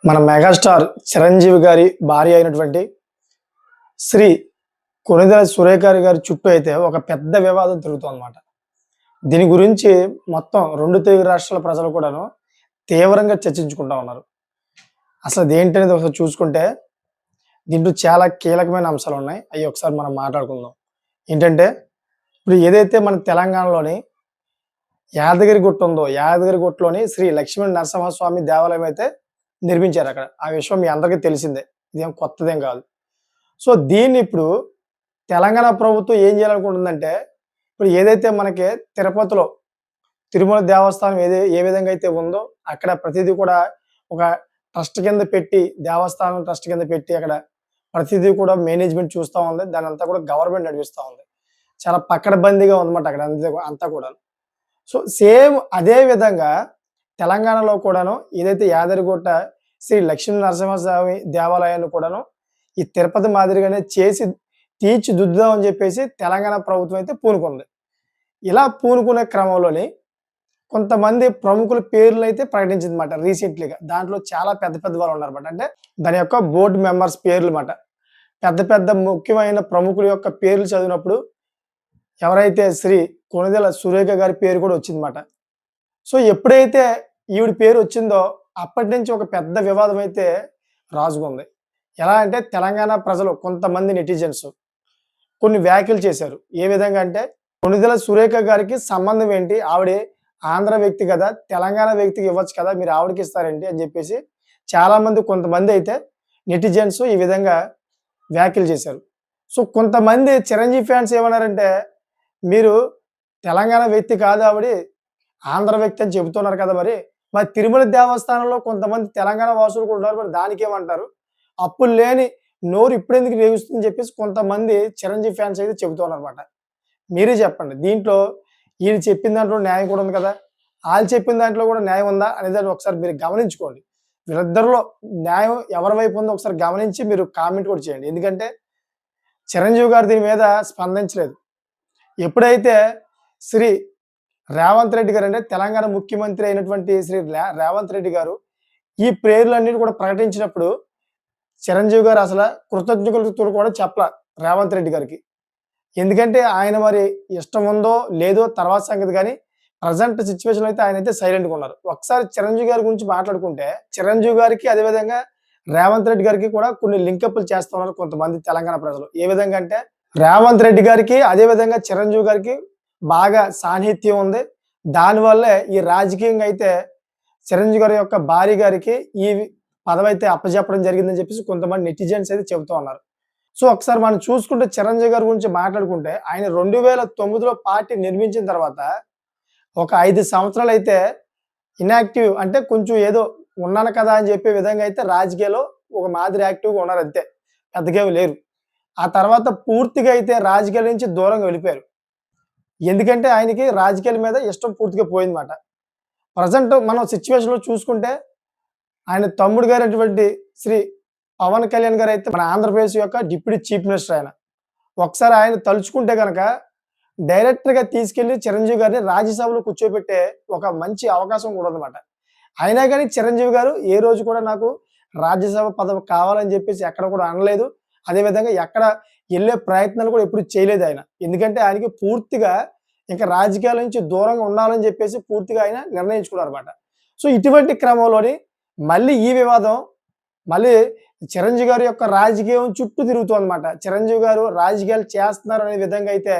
మన మెగాస్టార్ చిరంజీవి గారి భార్య అయినటువంటి శ్రీ కొణిదెల సురేఖ గారి చుట్టూ అయితే ఒక పెద్ద వివాదం తిరుగుతుందన్నమాట. దీని గురించి మొత్తం 2 తెలుగు రాష్ట్రాల ప్రజలు కూడాను తీవ్రంగా చర్చించుకుంటా ఉన్నారు. అసలు అదేంటనేది ఒకసారి చూసుకుంటే దీంట్లో చాలా కీలకమైన అంశాలు ఉన్నాయి. అవి ఒకసారి మనం మాట్లాడుకుందాం. ఏంటంటే ఇప్పుడు ఏదైతే మన తెలంగాణలోని యాదగిరిగుట్ట ఉందో, యాదగిరిగుట్టలోని శ్రీ లక్ష్మీ నరసింహస్వామి దేవాలయం అయితే నిర్మించారు అక్కడ. ఆ విషయం మీ అందరికీ తెలిసిందే. ఇదేం కొత్తదేం కాదు. సో దీన్ని ఇప్పుడు తెలంగాణ ప్రభుత్వం ఏం చేయాలనుకుంటుందంటే, ఇప్పుడు ఏదైతే మనకి తిరుపతిలో తిరుమల దేవస్థానం ఏ విధంగా అయితే ఉందో, అక్కడ ప్రతిదీ కూడా ఒక ట్రస్ట్ కింద పెట్టి, దేవస్థానం ట్రస్ట్ కింద పెట్టి అక్కడ ప్రతిదీ కూడా మేనేజ్మెంట్ చూస్తా ఉంది. దానంతా కూడా గవర్నమెంట్ నడిపిస్తా ఉంది. చాలా పకడ్బందీగా ఉందన్నమాట అక్కడ అంతా కూడా. సో సేమ్ అదే విధంగా తెలంగాణలో కూడాను ఏదైతే యాదగిరిగుట్ట శ్రీ లక్ష్మీ నరసింహస్వామి దేవాలయాన్ని కూడాను ఈ తిరుపతి మాదిరిగానే చేసి తీర్చిదిద్దుదామని చెప్పేసి తెలంగాణ ప్రభుత్వం అయితే పూనుకుంది. ఇలా పూనుకునే క్రమంలోని కొంతమంది ప్రముఖుల పేర్లు అయితే ప్రకటించిందన్నమాట రీసెంట్లీగా. దాంట్లో చాలా పెద్ద పెద్ద వాళ్ళు ఉన్నారన్నమాట. అంటే దాని యొక్క బోర్డు మెంబర్స్ పేర్లు అన్నమాట. పెద్ద పెద్ద ముఖ్యమైన ప్రముఖుల యొక్క పేర్లు చదివినప్పుడు ఎవరైతే శ్రీ కొణిదెల సురేఖ గారి పేరు కూడా వచ్చిందన్నమాట. సో ఎప్పుడైతే ఈవిడ పేరు వచ్చిందో అప్పటి నుంచి ఒక పెద్ద వివాదం అయితే రాజుకుంది. ఎలా అంటే తెలంగాణ ప్రజలు కొంతమంది నెటిజన్స్ కొన్ని వ్యాఖ్యలు చేశారు. ఏ విధంగా అంటే కొణిదెల సురేఖ గారికి సంబంధం ఏంటి? ఆవిడే ఆంధ్ర వ్యక్తి కదా, తెలంగాణ వ్యక్తికి ఇవ్వచ్చు కదా, మీరు ఆవిడకి ఇస్తారేంటి అని చెప్పేసి చాలామంది కొంతమంది అయితే నెటిజన్స్ ఈ విధంగా వ్యాఖ్యలు చేశారు. సో కొంతమంది చిరంజీవి ఫ్యాన్స్ ఏమన్నారంటే, మీరు తెలంగాణ వ్యక్తి కాదు ఆవిడ, ఆంధ్ర వ్యక్తి అని చెబుతున్నారు కదా, మరి తిరుమల దేవస్థానంలో కొంతమంది తెలంగాణ వాసులు కూడా ఉన్నారు, మరి దానికేమంటారు? అప్పులు లేని నోరు ఇప్పుడెందుకు రేగుస్తుందని చెప్పేసి కొంతమంది చిరంజీవి ఫ్యాన్స్ అయితే చెబుతున్నారు అనమాట. మీరే చెప్పండి, దీంట్లో ఈయన చెప్పిన దాంట్లో న్యాయం కూడా ఉంది కదా, వాళ్ళు చెప్పిన దాంట్లో కూడా న్యాయం ఉందా అనేదాన్ని ఒకసారి మీరు గమనించుకోండి. వీళ్ళిద్దరిలో న్యాయం ఎవరి వైపు ఉందో ఒకసారి గమనించి మీరు కామెంట్ కూడా చేయండి. ఎందుకంటే చిరంజీవి గారు దీని మీద స్పందించలేదు. ఎప్పుడైతే శ్రీ రేవంత్ రెడ్డి గారు, అంటే తెలంగాణ ముఖ్యమంత్రి అయినటువంటి శ్రీ రేవంత్ రెడ్డి గారు ఈ పేర్లన్నిటి కూడా ప్రకటించినప్పుడు చిరంజీవి గారు అసలు కృతజ్ఞతలు కూడా చెప్పలా రేవంత్ రెడ్డి గారికి. ఎందుకంటే ఆయన మరి ఇష్టం ఉందో లేదో తర్వాత సంగతి, కానీ ప్రజెంట్ సిచ్యువేషన్ అయితే ఆయన అయితే సైలెంట్గా ఉన్నారు. ఒకసారి చిరంజీవి గారి గురించి మాట్లాడుకుంటే చిరంజీవి గారికి అదేవిధంగా రేవంత్ రెడ్డి గారికి కూడా కొన్ని లింకప్లు చేస్తున్నారు కొంతమంది తెలంగాణ ప్రజలు. ఏ విధంగా అంటే రేవంత్ రెడ్డి గారికి అదేవిధంగా చిరంజీవి గారికి బాగా సాన్నిహిత్యం ఉంది. దానివల్లే ఈ రాజకీయంగా అయితే చిరంజీవి గారి యొక్క భార్య గారికి ఈ పదవి అయితే అప్పచెప్పడం జరిగిందని చెప్పేసి కొంతమంది నెటిజన్స్ అయితే చెబుతూ ఉన్నారు. సో ఒకసారి మనం చూసుకుంటే చిరంజీవి గారి గురించి మాట్లాడుకుంటే ఆయన 2009లో పార్టీ నిర్మించిన తర్వాత ఒక 5 సంవత్సరాలు అయితే ఇన్యాక్టివ్, అంటే కొంచెం ఏదో ఉన్నాను కదా అని చెప్పే విధంగా అయితే రాజకీయాల్లో ఒక మాదిరి యాక్టివ్గా ఉన్నారు, అంతే, పెద్దగా లేరు. ఆ తర్వాత పూర్తిగా అయితే రాజకీయాల నుంచి దూరంగా వెళ్ళిపోయారు. ఎందుకంటే ఆయనకి రాజకీయాల మీద ఇష్టం పూర్తిగా పోయిందన్నమాట. ప్రజెంట్ మనం సిచ్యువేషన్లో చూసుకుంటే ఆయన తమ్ముడు గారు అటువంటి శ్రీ పవన్ కళ్యాణ్ గారు అయితే మన ఆంధ్రప్రదేశ్ యొక్క డిప్యూటీ చీఫ్ మినిస్టర్ ఆయన. ఒకసారి ఆయన తలుచుకుంటే కనుక డైరెక్ట్గా తీసుకెళ్లి చిరంజీవి గారిని రాజ్యసభలో కూర్చోబెట్టే ఒక మంచి అవకాశం కూడా ఉందన్నమాట. అయినా కానీ చిరంజీవి గారు ఏ రోజు కూడా నాకు రాజ్యసభ పదవి కావాలని చెప్పేసి ఎక్కడ కూడా అనలేదు. అదేవిధంగా ఎక్కడ వెళ్ళే ప్రయత్నాలు కూడా ఎప్పుడు చేయలేదు ఆయన. ఎందుకంటే ఆయనకి పూర్తిగా ఇంకా రాజకీయాల నుంచి దూరంగా ఉండాలని చెప్పేసి పూర్తిగా ఆయన నిర్ణయించుకున్నారు అనమాట. సో ఇటువంటి క్రమంలోని మళ్ళీ ఈ వివాదం మళ్ళీ చిరంజీవి గారి యొక్క రాజకీయం చుట్టూ తిరుగుతుంది అనమాట. చిరంజీవి గారు రాజకీయాలు చేస్తున్నారు అనే విధంగా అయితే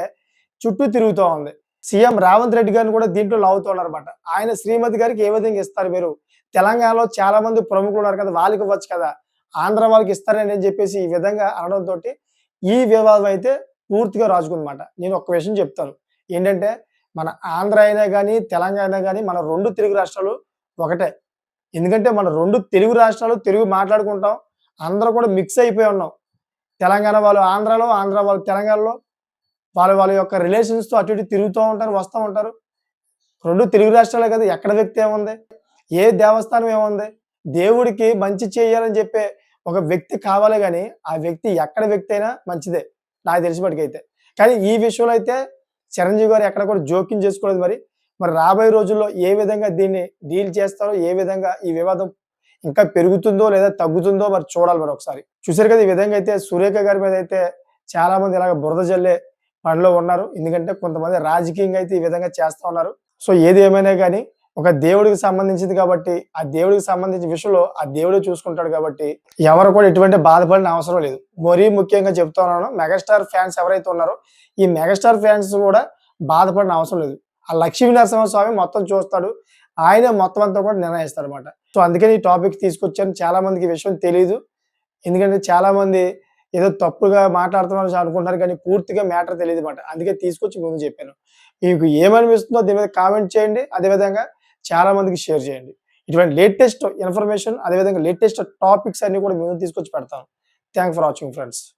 చుట్టూ తిరుగుతూ ఉంది. సీఎం రేవంత్ రెడ్డి గారిని కూడా దీంట్లో లాగుతున్నారు అనమాట. ఆయన శ్రీమతి గారికి ఏ విధంగా ఇస్తారు మీరు? తెలంగాణలో చాలా మంది ప్రముఖులు ఉన్నారు కదా, వాళ్ళకి ఇవ్వచ్చు కదా, ఆంధ్ర వాళ్ళకి ఇస్తారని అని చెప్పేసి ఈ విధంగా అనడంతో ఈ వివాదం అయితే పూర్తిగా రాజుకుందన్నమాట. నేను ఒక్క విషయం చెప్తాను ఏంటంటే, మన ఆంధ్ర అయినా కానీ తెలంగాణ అయినా కానీ మన 2 తెలుగు రాష్ట్రాలు ఒకటే. ఎందుకంటే మన 2 తెలుగు రాష్ట్రాలు తెలుగు మాట్లాడుకుంటాం, అందరూ కూడా మిక్స్ అయిపోయి ఉన్నాం. తెలంగాణ వాళ్ళు ఆంధ్రాలో, ఆంధ్ర వాళ్ళు తెలంగాణలో, వాళ్ళ యొక్క రిలేషన్స్తో అటు ఇటు తిరుగుతూ ఉంటారు, వస్తూ ఉంటారు. 2 తెలుగు రాష్ట్రాలే కదా, ఎక్కడ వ్యక్తి ఏముంది, ఏ దేవస్థానం ఏముంది? దేవుడికి మంచి చేయాలని చెప్పే ఒక వ్యక్తి కావాలి, కానీ ఆ వ్యక్తి ఎక్కడ వ్యక్తి అయినా మంచిదే నాకు తెలిసినప్పటికైతే. కానీ ఈ విషయంలో అయితే చిరంజీవి గారు ఎక్కడ కూడా జోక్యం చేసుకోలేదు. మరి రాబోయే రోజుల్లో ఏ విధంగా దీన్ని డీల్ చేస్తారో, ఏ విధంగా ఈ వివాదం ఇంకా పెరుగుతుందో లేదా తగ్గుతుందో మరి చూడాలి మరి ఒకసారి. చూసారు కదా! ఈ విధంగా అయితే సురేఖ గారి మీద అయితే చాలా మంది ఇలాగ బురద జల్లే పనిలో ఉన్నారు. ఎందుకంటే కొంతమంది రాజకీయంగా అయితే ఈ విధంగా చేస్తా ఉన్నారు. సో ఏది ఏమైనా గాని ఒక దేవుడికి సంబంధించింది కాబట్టి, ఆ దేవుడికి సంబంధించిన విషయంలో ఆ దేవుడే చూసుకుంటాడు కాబట్టి, ఎవరు కూడా ఎటువంటి బాధపడిన అవసరం లేదు. మరీ ముఖ్యంగా చెప్తా ఉన్నాను, మెగాస్టార్ ఫ్యాన్స్ ఎవరైతే ఉన్నారో, ఈ మెగాస్టార్ ఫ్యాన్స్ కూడా బాధపడిన అవసరం లేదు. ఆ లక్ష్మీ నరసింహస్వామి మొత్తం చూస్తాడు. ఆయనే మొత్తం అంతా కూడా నిర్ణయిస్తాడనమాట. సో అందుకని ఈ టాపిక్ తీసుకొచ్చాను. చాలా మందికి ఈ విషయం తెలీదు. ఎందుకంటే చాలా మంది ఏదో తప్పుగా మాట్లాడుతున్నారని అనుకుంటున్నారు కానీ పూర్తిగా మ్యాటర్ తెలీదన్నమాట. అందుకే తీసుకొచ్చి ముందు చెప్పాను. మీకు ఏమనిపిస్తుందో దీని మీద కామెంట్ చేయండి. అదేవిధంగా చాలా మందికి షేర్ చేయండి. ఇటువంటి లేటెస్ట్ ఇన్ఫర్మేషన్ అదేవిధంగా లేటెస్ట్ టాపిక్స్ అన్నీ కూడా మీ ముందుకు తీసుకొచ్చి పెడతాను. Thanks for watching friends.